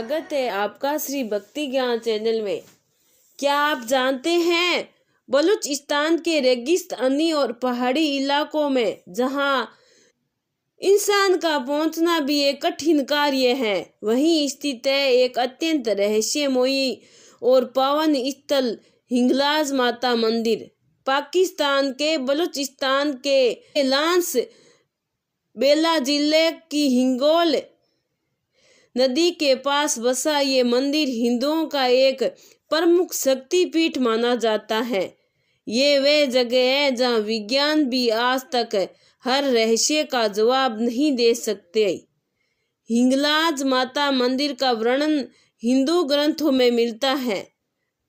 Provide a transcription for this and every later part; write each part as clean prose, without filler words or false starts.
स्वागत है आपका श्री भक्ति ज्ञान चैनल में। क्या आप जानते हैं बलूचिस्तान के रेगिस्तानी और पहाड़ी इलाकों में जहां इंसान का पहुंचना भी एक कठिन कार्य है, वहीं स्थित है एक अत्यंत रहस्यमयी और पावन स्थल हिंगलाज माता मंदिर। पाकिस्तान के बलूचिस्तान के लांस बेला जिले की हिंगोल नदी के पास बसा ये मंदिर हिंदुओं का एक प्रमुख शक्तिपीठ माना जाता है। ये वे जगह है जहाँ विज्ञान भी आज तक हर रहस्य का जवाब नहीं दे सकते। हिंगलाज माता मंदिर का वर्णन हिंदू ग्रंथों में मिलता है।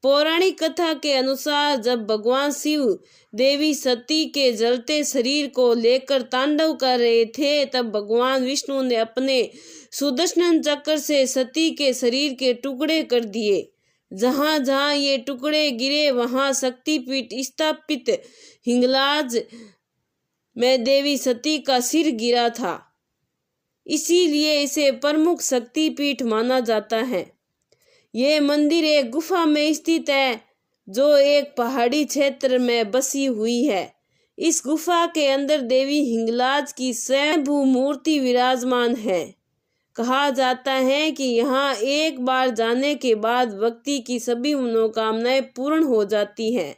पौराणिक कथा के अनुसार जब भगवान शिव देवी सती के जलते शरीर को लेकर तांडव कर रहे थे, तब भगवान विष्णु ने अपने सुदर्शन चक्र से सती के शरीर के टुकड़े कर दिए। जहां जहां ये टुकड़े गिरे वहां शक्तिपीठ स्थापित हिंगलाज में देवी सती का सिर गिरा था, इसीलिए इसे प्रमुख शक्तिपीठ माना जाता है। ये मंदिर एक गुफा में स्थित है जो एक पहाड़ी क्षेत्र में बसी हुई है। इस गुफा के अंदर देवी हिंगलाज की स्वयंभू मूर्ति विराजमान है। कहा जाता है कि यहाँ एक बार जाने के बाद व्यक्ति की सभी मनोकामनाएं पूर्ण हो जाती हैं।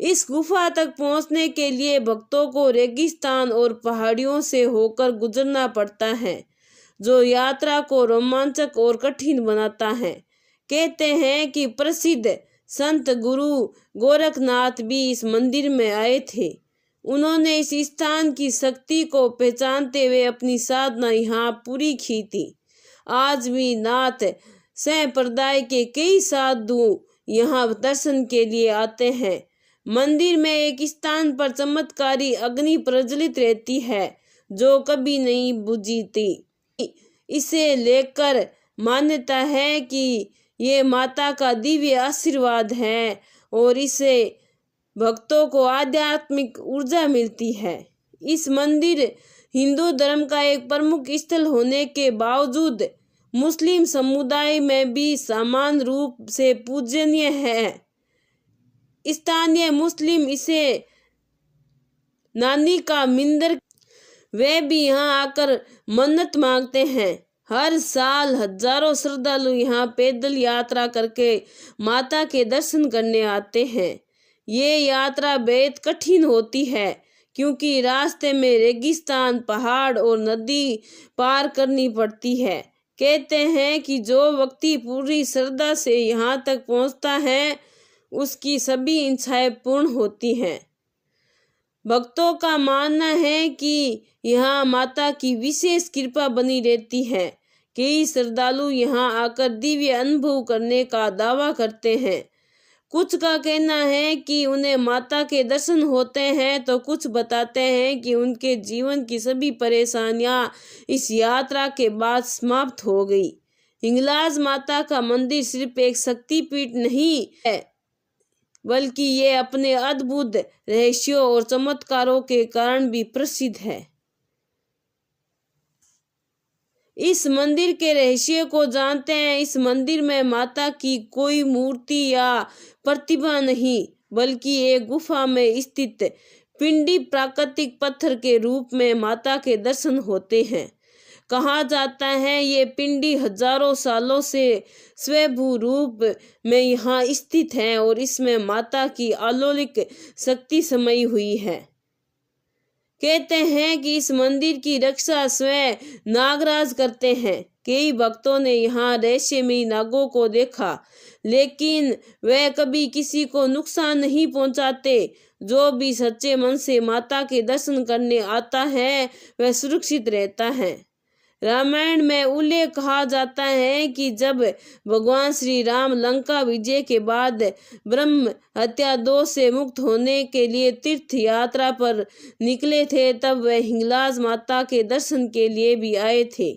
इस गुफा तक पहुँचने के लिए भक्तों को रेगिस्तान और पहाड़ियों से होकर गुजरना पड़ता है, जो यात्रा को रोमांचक और कठिन बनाता है। कहते हैं कि प्रसिद्ध संत गुरु गोरखनाथ भी इस मंदिर में आए थे। उन्होंने इस स्थान की शक्ति को पहचानते हुए अपनी साधना यहाँ पूरी की थी। आज भी नाथ संप्रदाय के कई साधु यहाँ दर्शन के लिए आते हैं। मंदिर में एक स्थान पर चमत्कारी अग्नि प्रज्वलित रहती है जो कभी नहीं बुझती। इसे लेकर मान्यता है कि ये माता का दिव्य आशीर्वाद है और इससे भक्तों को आध्यात्मिक ऊर्जा मिलती है। इस मंदिर हिंदू धर्म का एक प्रमुख स्थल होने के बावजूद मुस्लिम समुदाय में भी समान रूप से पूजनीय है। स्थानीय मुस्लिम इसे नानी का मंदिर, वे भी यहाँ आकर मन्नत मांगते हैं। हर साल हजारों श्रद्धालु यहाँ पैदल यात्रा करके माता के दर्शन करने आते हैं। ये यात्रा बेहद कठिन होती है क्योंकि रास्ते में रेगिस्तान, पहाड़ और नदी पार करनी पड़ती है। कहते हैं कि जो व्यक्ति पूरी श्रद्धा से यहाँ तक पहुँचता है उसकी सभी इच्छाएं पूर्ण होती हैं। भक्तों का मानना है कि यहाँ माता की विशेष कृपा बनी रहती है। कई श्रद्धालु यहाँ आकर दिव्य अनुभव करने का दावा करते हैं। कुछ का कहना है कि उन्हें माता के दर्शन होते हैं तो कुछ बताते हैं कि उनके जीवन की सभी परेशानियाँ इस यात्रा के बाद समाप्त हो गई। हिंगलाज माता का मंदिर सिर्फ एक शक्तिपीठ नहीं है, बल्कि ये अपने अद्भुत रहस्यों और चमत्कारों के कारण भी प्रसिद्ध है। इस मंदिर के रहस्य को जानते हैं। इस मंदिर में माता की कोई मूर्ति या प्रतिमा नहीं, बल्कि एक गुफा में स्थित पिंडी प्राकृतिक पत्थर के रूप में माता के दर्शन होते हैं। कहा जाता है ये पिंडी हजारों सालों से स्वयंभू रूप में यहाँ स्थित है और इसमें माता की अलौकिक शक्ति समाई हुई है। कहते हैं कि इस मंदिर की रक्षा स्वयं नागराज करते हैं। कई भक्तों ने यहाँ रहस्यमयी नागों को देखा, लेकिन वे कभी किसी को नुकसान नहीं पहुँचाते। जो भी सच्चे मन से माता के दर्शन करने आता है वह सुरक्षित रहता है। रामायण में उल्लेख कहा जाता है कि जब भगवान श्री राम लंका विजय के बाद ब्रह्म हत्या दोष से मुक्त होने के लिए तीर्थ यात्रा पर निकले थे, तब वह हिंगलाज माता के दर्शन के लिए भी आए थे।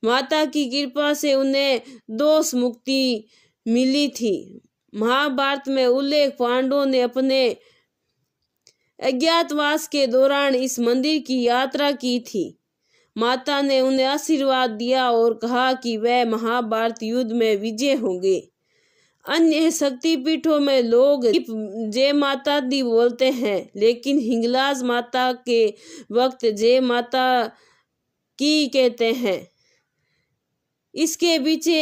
माता की कृपा से उन्हें दोष मुक्ति मिली थी। महाभारत में उल्लेख पांडवों ने अपने अज्ञातवास के दौरान इस मंदिर की यात्रा की थी। माता ने उन्हें आशीर्वाद दिया और कहा कि वह महाभारत युद्ध में विजय होंगे। अन्य शक्तिपीठों में लोग जय माता दी बोलते हैं, लेकिन हिंगलाज माता के वक्त जय माता की कहते हैं। इसके पीछे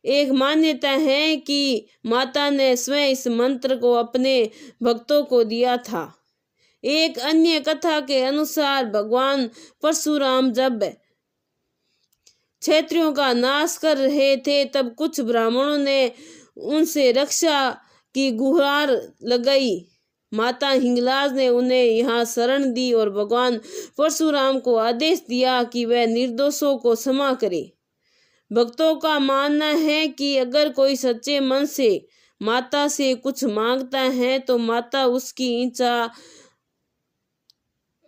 एक मान्यता है कि माता ने स्वयं इस मंत्र को अपने भक्तों को दिया था। एक अन्य कथा के अनुसार भगवान परशुराम जब क्षत्रियों का नाश कर रहे थे, तब कुछ ब्राह्मणों ने उनसे रक्षा की गुहार लगाई। माता हिंगलाज ने उन्हें यहाँ शरण दी और भगवान परशुराम को आदेश दिया कि वह निर्दोषों को क्षमा करे। भक्तों का मानना है कि अगर कोई सच्चे मन से माता से कुछ मांगता है तो माता उसकी इच्छा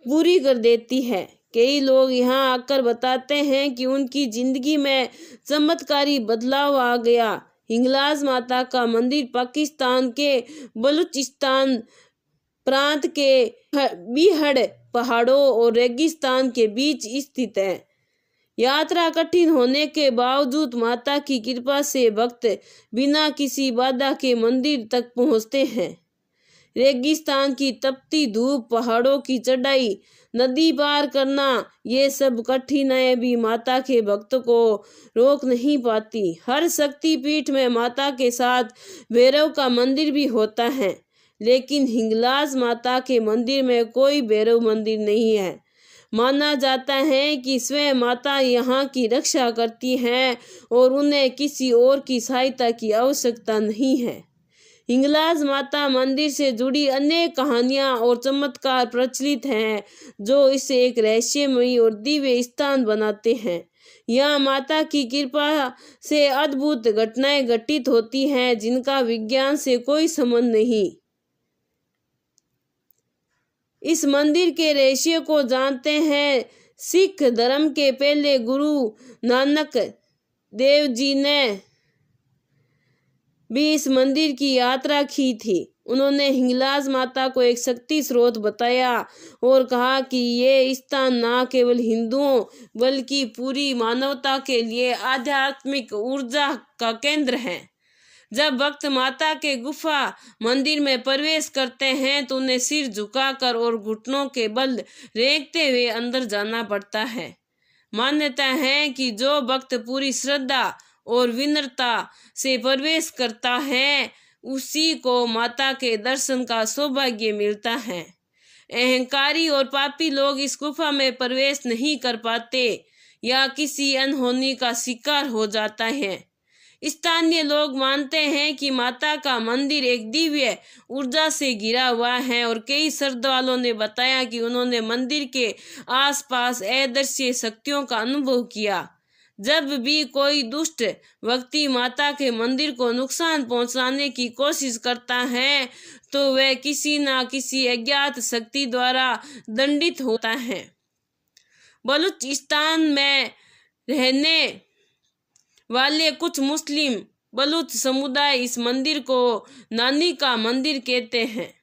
पूरी कर देती है। कई लोग यहाँ आकर बताते हैं कि उनकी जिंदगी में चमत्कारी बदलाव आ गया। हिंगलाज माता का मंदिर पाकिस्तान के बलूचिस्तान प्रांत के बीहड़ पहाड़ों और रेगिस्तान के बीच स्थित है। यात्रा कठिन होने के बावजूद माता की कृपा से भक्त बिना किसी बाधा के मंदिर तक पहुंचते हैं। रेगिस्तान की तपती धूप, पहाड़ों की चढ़ाई, नदी पार करना, ये सब कठिनाइयां भी माता के भक्त को रोक नहीं पाती। हर शक्तिपीठ में माता के साथ भैरव का मंदिर भी होता है, लेकिन हिंगलाज माता के मंदिर में कोई भैरव मंदिर नहीं है। माना जाता है कि स्वयं माता यहाँ की रक्षा करती हैं और उन्हें किसी और की सहायता की आवश्यकता नहीं है। हिंगलाज माता मंदिर से जुड़ी अनेक कहानियां और चमत्कार प्रचलित हैं, जो इसे एक रहस्यमयी और दिव्य स्थान बनाते हैं। यहाँ माता की कृपा से अद्भुत घटनाएं घटित होती हैं, जिनका विज्ञान से कोई संबंध नहीं। इस मंदिर के रहस्य को जानते हैं सिख धर्म के पहले गुरु नानक देव जी ने भी इस मंदिर की यात्रा की थी। उन्होंने हिंगलाज माता को एक शक्ति स्रोत बताया और कहा कि ये स्थान न केवल हिंदुओं बल्कि पूरी मानवता के लिए आध्यात्मिक ऊर्जा का केंद्र है। जब भक्त माता के गुफा मंदिर में प्रवेश करते हैं तो उन्हें सिर झुकाकर और घुटनों के बल रेंगते हुए अंदर जाना पड़ता है। मान्यता है कि जो भक्त पूरी श्रद्धा और विनम्रता से प्रवेश करता है, उसी को माता के दर्शन का सौभाग्य मिलता है। अहंकारी और पापी लोग इस गुफा में प्रवेश नहीं कर पाते या किसी अनहोनी का शिकार हो जाता है। स्थानीय लोग मानते हैं कि माता का मंदिर एक दिव्य ऊर्जा से घिरा हुआ है और कई श्रद्धालुओं ने बताया कि उन्होंने मंदिर के आसपास अदृश्य शक्तियों का अनुभव किया। जब भी कोई दुष्ट व्यक्ति माता के मंदिर को नुकसान पहुंचाने की कोशिश करता है तो वह किसी न किसी अज्ञात शक्ति द्वारा दंडित होता है। बलूचिस्तान में रहने वाले कुछ मुस्लिम बलूच समुदाय इस मंदिर को नानी का मंदिर कहते हैं।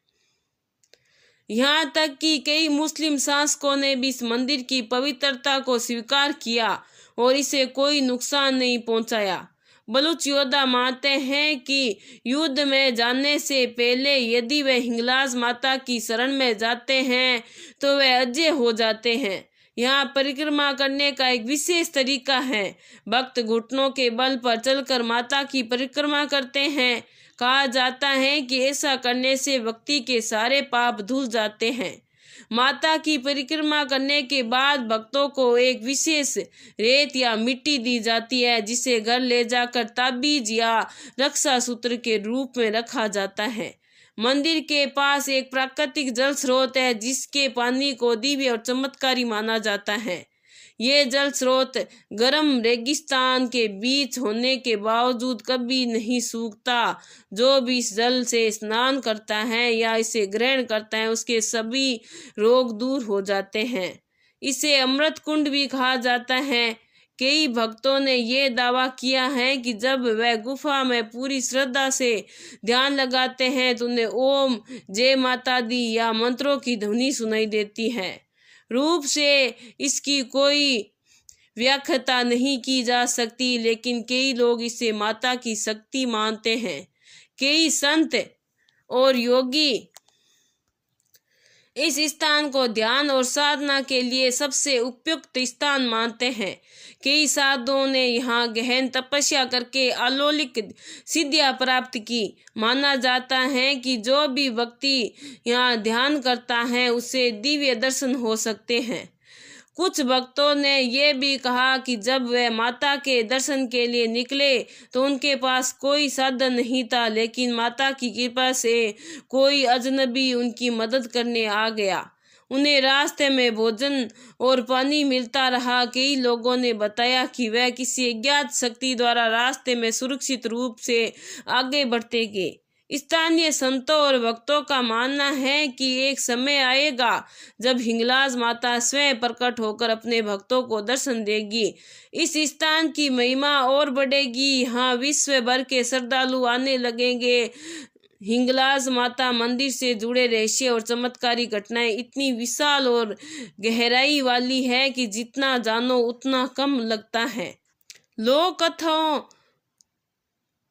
यहाँ तक कि कई मुस्लिम शासकों ने भी इस मंदिर की पवित्रता को स्वीकार किया और इसे कोई नुकसान नहीं पहुंचाया। बलूच योद्धा मानते हैं कि युद्ध में जाने से पहले यदि वे हिंगलाज माता की शरण में जाते हैं तो वे अजय हो जाते हैं। यहाँ परिक्रमा करने का एक विशेष तरीका है। भक्त घुटनों के बल पर चलकर माता की परिक्रमा करते हैं। कहा जाता है कि ऐसा करने से व्यक्ति के सारे पाप धुल जाते हैं। माता की परिक्रमा करने के बाद भक्तों को एक विशेष रेत या मिट्टी दी जाती है, जिसे घर ले जाकर ताबीज या रक्षा सूत्र के रूप में रखा जाता है। मंदिर के पास एक प्राकृतिक जल स्रोत है, जिसके पानी को दिव्य और चमत्कारी माना जाता है। ये जल स्रोत गर्म रेगिस्तान के बीच होने के बावजूद कभी नहीं सूखता। जो भी इस जल से स्नान करता है या इसे ग्रहण करता है, उसके सभी रोग दूर हो जाते हैं। इसे अमृत कुंड भी कहा जाता है। कई भक्तों ने ये दावा किया है कि जब वह गुफा में पूरी श्रद्धा से ध्यान लगाते हैं तो उन्हें ओम जय माता दी या मंत्रों की ध्वनि सुनाई देती है। रूप से इसकी कोई व्याख्या नहीं की जा सकती, लेकिन कई लोग इसे माता की शक्ति मानते हैं। कई संत और योगी इस स्थान को ध्यान और साधना के लिए सबसे उपयुक्त स्थान मानते हैं। कई साधुओं ने यहाँ गहन तपस्या करके अलौकिक सिद्धियां प्राप्त की। माना जाता है कि जो भी व्यक्ति यहाँ ध्यान करता है उसे दिव्य दर्शन हो सकते हैं। कुछ भक्तों ने यह भी कहा कि जब वे माता के दर्शन के लिए निकले तो उनके पास कोई साधन नहीं था, लेकिन माता की कृपा से कोई अजनबी उनकी मदद करने आ गया। उन्हें रास्ते में भोजन और पानी मिलता रहा। कई लोगों ने बताया कि वह किसी अज्ञात शक्ति द्वारा रास्ते में सुरक्षित रूप से आगे बढ़ते गए। स्थानीय संतों और भक्तों का मानना है कि एक समय आएगा जब हिंगलाज माता स्वयं प्रकट होकर अपने भक्तों को दर्शन देगी। इस स्थान की महिमा और बढ़ेगी। यहाँ विश्व भर के श्रद्धालु आने लगेंगे। हिंगलाज माता मंदिर से जुड़े रहस्य और चमत्कारी घटनाएं इतनी विशाल और गहराई वाली है कि जितना जानो उतना कम लगता है। लोक कथाओं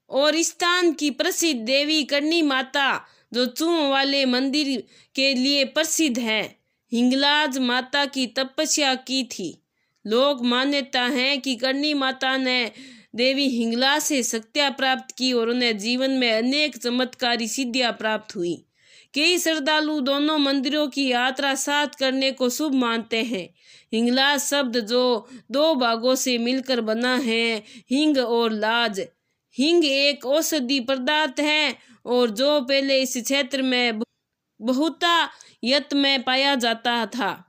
और स्थान की प्रसिद्ध देवी करणी माता जो चूम वाले मंदिर के लिए प्रसिद्ध है, हिंगलाज माता की तपस्या की थी। लोग मान्यता है कि करणी माता ने देवी हिंगला से शक्तियां प्राप्त की और उन्हें जीवन में अनेक चमत्कारी सिद्धियां प्राप्त हुई। कई श्रद्धालु दोनों मंदिरों की यात्रा साथ करने को शुभ मानते हैं। हिंगलाज शब्द जो दो भागों से मिलकर बना है, हिंग और लाज। हिंग एक औषधि पदार्थ है और जो पहले इस क्षेत्र में बहुतायत में पाया जाता था।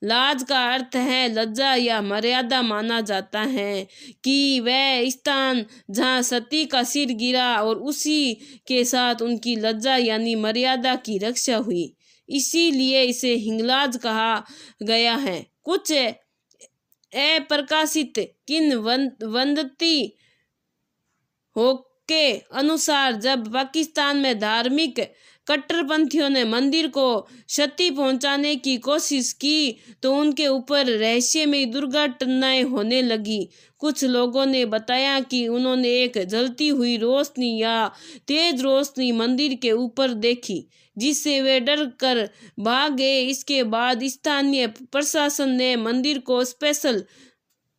लाज का अर्थ है लज्जा या मर्यादा। माना जाता है कि वह स्थान जहाँ सती का सिर गिरा और उसी के साथ उनकी लज्जा यानी मर्यादा की रक्षा हुई, इसीलिए इसे हिंगलाज कहा गया है। कुछ अप्रकाशित किंवदंती के अनुसार जब पाकिस्तान में धार्मिक कट्टरपंथियों ने मंदिर को क्षति पहुंचाने की कोशिश की तो उनके ऊपर रहस्यमयी दुर्घटनाएं होने लगी। कुछ लोगों ने बताया कि उन्होंने एक जलती हुई रोशनी या तेज रोशनी मंदिर के ऊपर देखी, जिससे वे डर कर भाग गए। इसके बाद स्थानीय प्रशासन ने मंदिर को स्पेशल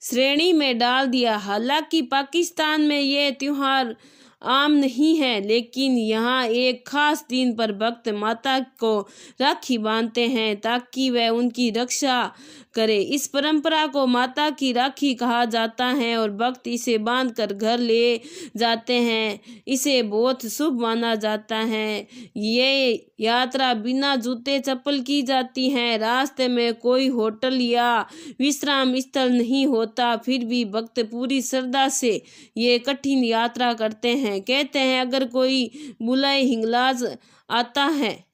श्रेणी में डाल दिया। हालांकि पाकिस्तान में यह त्योहार आम नहीं है, लेकिन यहाँ एक खास दिन पर भक्त माता को राखी बांधते हैं ताकि वह उनकी रक्षा करे। इस परंपरा को माता की राखी कहा जाता है और भक्त इसे बांधकर घर ले जाते हैं। इसे बहुत शुभ माना जाता है। ये यात्रा बिना जूते चप्पल की जाती है। रास्ते में कोई होटल या विश्राम स्थल नहीं होता, फिर भी भक्त पूरी श्रद्धा से ये कठिन यात्रा करते हैं। कहते हैं अगर कोई बुलाए हिंगलाज आता है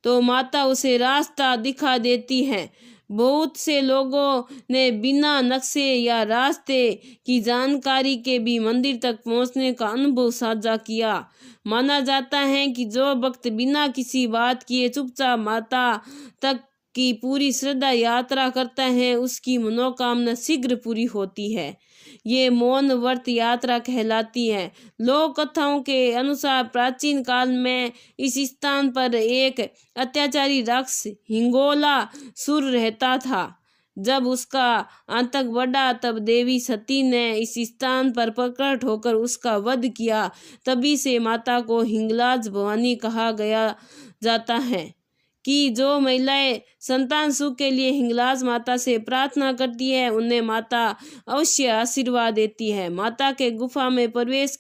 तो माता उसे रास्ता दिखा देती है। बहुत से लोगों ने बिना नक्शे या रास्ते की जानकारी के भी मंदिर तक पहुंचने का अनुभव साझा किया। माना जाता है कि जो भक्त बिना किसी बात किए चुपचाप माता तक की पूरी श्रद्धा यात्रा करता है उसकी मनोकामना शीघ्र पूरी होती है। ये मौन व्रत यात्रा कहलाती है। लोक कथाओं के अनुसार प्राचीन काल में इस स्थान पर एक अत्याचारी राक्षस हिंगोला सुर रहता था। जब उसका आतंक बढ़ा तब देवी सती ने इस स्थान पर प्रकट होकर उसका वध किया। तभी से माता को हिंगलाज भवानी कहा गया जाता है कि जो महिलाएं संतान सुख के लिए हिंगलाज माता से प्रार्थना करती है उन्हें माता अवश्य आशीर्वाद देती है। माता के गुफा में प्रवेश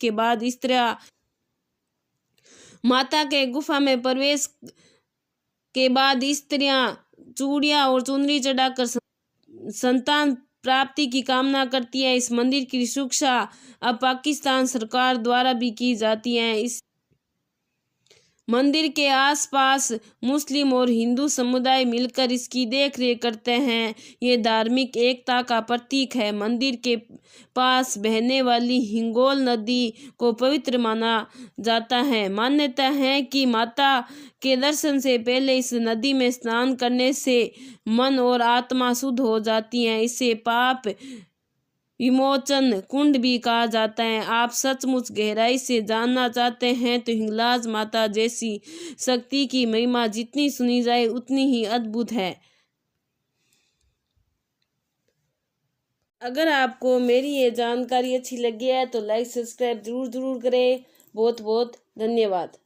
के बाद स्त्रियां चूड़ियां और चुनरी चढ़ाकर संतान प्राप्ति की कामना करती है। इस मंदिर की सुरक्षा अब पाकिस्तान सरकार द्वारा भी की जाती है। मंदिर के आसपास मुस्लिम और हिंदू समुदाय मिलकर इसकी देखरेख करते हैं। ये धार्मिक एकता का प्रतीक है। मंदिर के पास बहने वाली हिंगोल नदी को पवित्र माना जाता है। मान्यता है कि माता के दर्शन से पहले इस नदी में स्नान करने से मन और आत्मा शुद्ध हो जाती है। इसे पाप विमोचन कुंड भी कहा जाता है। आप सचमुच गहराई से जानना चाहते हैं तो हिंगलाज माता जैसी शक्ति की महिमा जितनी सुनी जाए उतनी ही अद्भुत है। अगर आपको मेरी ये जानकारी अच्छी लगी है तो लाइक सब्सक्राइब जरूर करें। बहुत बहुत धन्यवाद।